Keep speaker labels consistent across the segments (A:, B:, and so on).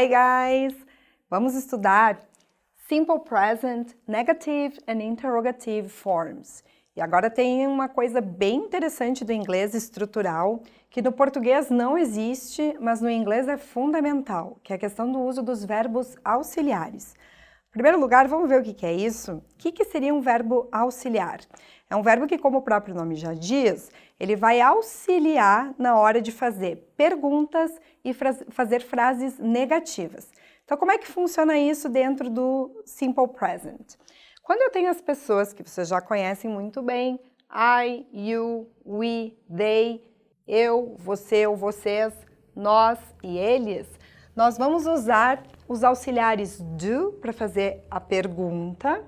A: Hi guys! Vamos estudar Simple Present, Negative and Interrogative Forms. E agora tem uma coisa bem interessante do inglês estrutural, que no português não existe, mas no inglês é fundamental, que é a questão do uso dos verbos auxiliares. Em primeiro lugar, vamos ver o que é isso. O que seria um verbo auxiliar? É um verbo que, como o próprio nome já diz, ele vai auxiliar na hora de fazer perguntas e fazer frases negativas. Então, como é que funciona isso dentro do Simple Present? Quando eu tenho as pessoas que vocês já conhecem muito bem, I, you, we, they, eu, você ou vocês, nós e eles, nós vamos usar os auxiliares do para fazer a pergunta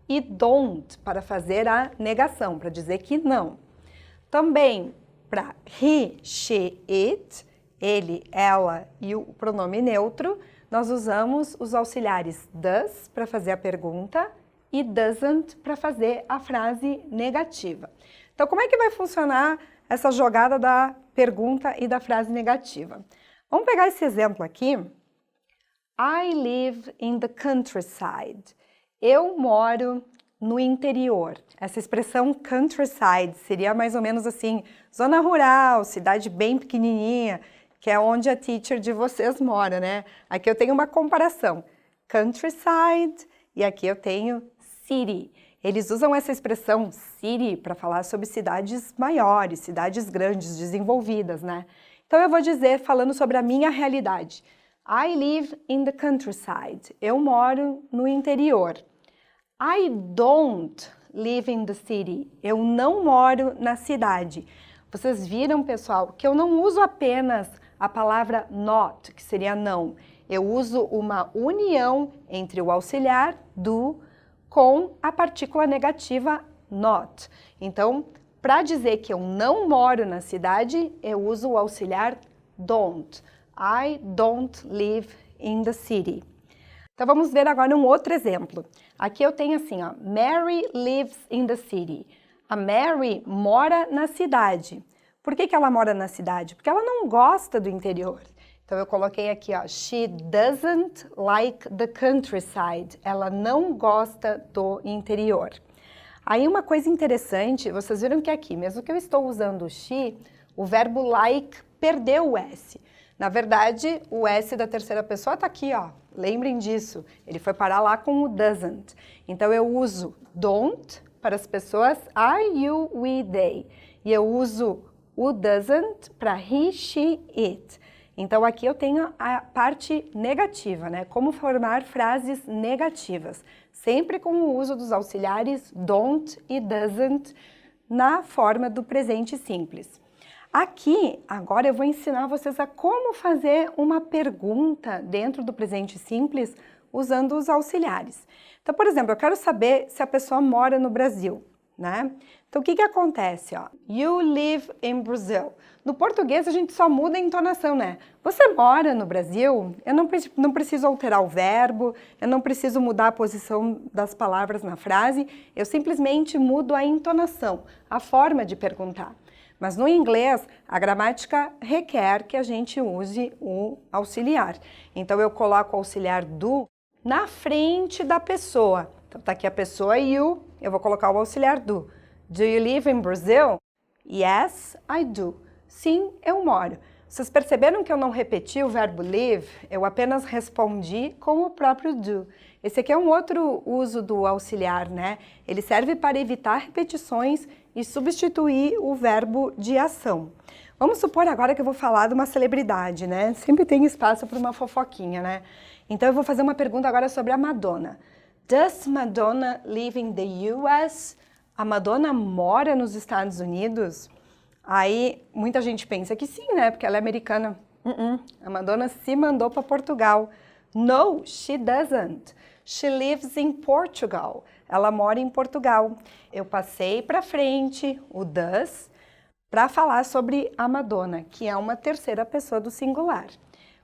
A: e don't para fazer a negação, para dizer que não. Também para he, she, it, ele, ela e o pronome neutro, nós usamos os auxiliares does para fazer a pergunta e doesn't para fazer a frase negativa. Então, como é que vai funcionar essa jogada da pergunta e da frase negativa? Vamos pegar esse exemplo aqui. I live in the countryside. Eu moro no interior. Essa expressão countryside seria mais ou menos assim, zona rural, cidade bem pequenininha, que é onde a teacher de vocês mora, né? Aqui eu tenho uma comparação. Countryside e aqui eu tenho city. Eles usam essa expressão city para falar sobre cidades maiores, cidades grandes, desenvolvidas, né? Então eu vou dizer, falando sobre a minha realidade. I live in the countryside. Eu moro no interior. I don't live in the city. Eu não moro na cidade. Vocês viram, pessoal, que eu não uso apenas a palavra not, que seria não. Eu uso uma união entre o auxiliar do com a partícula negativa not. Então, para dizer que eu não moro na cidade, eu uso o auxiliar don't. I don't live in the city. Então, vamos ver agora um outro exemplo. Aqui eu tenho assim, ó, Mary lives in the city. A Mary mora na cidade. Por que ela mora na cidade? Porque ela não gosta do interior. Então, eu coloquei aqui, ó, she doesn't like the countryside. Ela não gosta do interior. Aí, uma coisa interessante, vocês viram que aqui, mesmo que eu estou usando o she, o verbo like perdeu o S. Na verdade, o S da terceira pessoa está aqui, ó. Lembrem disso. Ele foi parar lá com o doesn't. Então, eu uso don't para as pessoas I, you, we, they. E eu uso o doesn't para he, she, it. Então, aqui eu tenho a parte negativa, né? Como formar frases negativas. Sempre com o uso dos auxiliares don't e doesn't na forma do presente simples. Aqui, agora eu vou ensinar vocês a como fazer uma pergunta dentro do presente simples usando os auxiliares. Então, por exemplo, eu quero saber se a pessoa mora no Brasil, né? Então, o que acontece? Ó? You live in Brazil. No português, a gente só muda a entonação, né? Você mora no Brasil? Eu não preciso alterar o verbo, eu não preciso mudar a posição das palavras na frase, eu simplesmente mudo a entonação, a forma de perguntar. Mas no inglês, a gramática requer que a gente use o auxiliar. Então, eu coloco o auxiliar do na frente da pessoa. Então, tá aqui a pessoa you, eu vou colocar o auxiliar do. Do you live in Brazil? Yes, I do. Sim, eu moro. Vocês perceberam que eu não repeti o verbo live? Eu apenas respondi com o próprio do. Esse aqui é um outro uso do auxiliar, né? Ele serve para evitar repetições e substituir o verbo de ação. Vamos supor agora que eu vou falar de uma celebridade, né? Sempre tem espaço para uma fofoquinha, né? Então eu vou fazer uma pergunta agora sobre a Madonna. Does Madonna live in the US? A Madonna mora nos Estados Unidos? Aí muita gente pensa que sim, né? Porque ela é americana. A Madonna se mandou para Portugal. No, she doesn't. She lives in Portugal. Ela mora em Portugal. Eu passei para frente o does para falar sobre a Madonna, que é uma terceira pessoa do singular.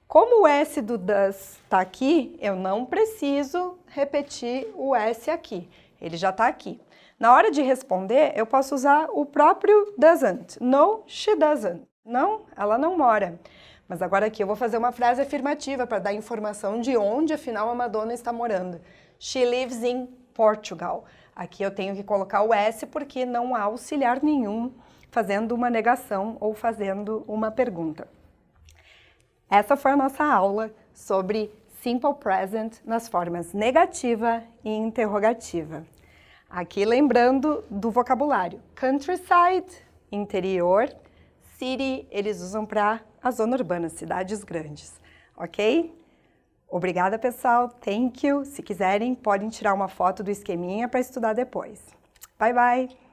A: Como o S do does está aqui, eu não preciso repetir o S aqui. Ele já está aqui. Na hora de responder, eu posso usar o próprio doesn't. No, she doesn't. Não, ela não mora. Mas agora aqui eu vou fazer uma frase afirmativa para dar informação de onde, afinal, a Madonna está morando. She lives in Portugal. Aqui eu tenho que colocar o S porque não há auxiliar nenhum fazendo uma negação ou fazendo uma pergunta. Essa foi a nossa aula sobre Simple Present nas formas negativa e interrogativa. Aqui lembrando do vocabulário. Countryside, interior. City, eles usam para a zona urbana, cidades grandes. Ok? Obrigada, pessoal. Thank you. Se quiserem, podem tirar uma foto do esqueminha para estudar depois. Bye, bye!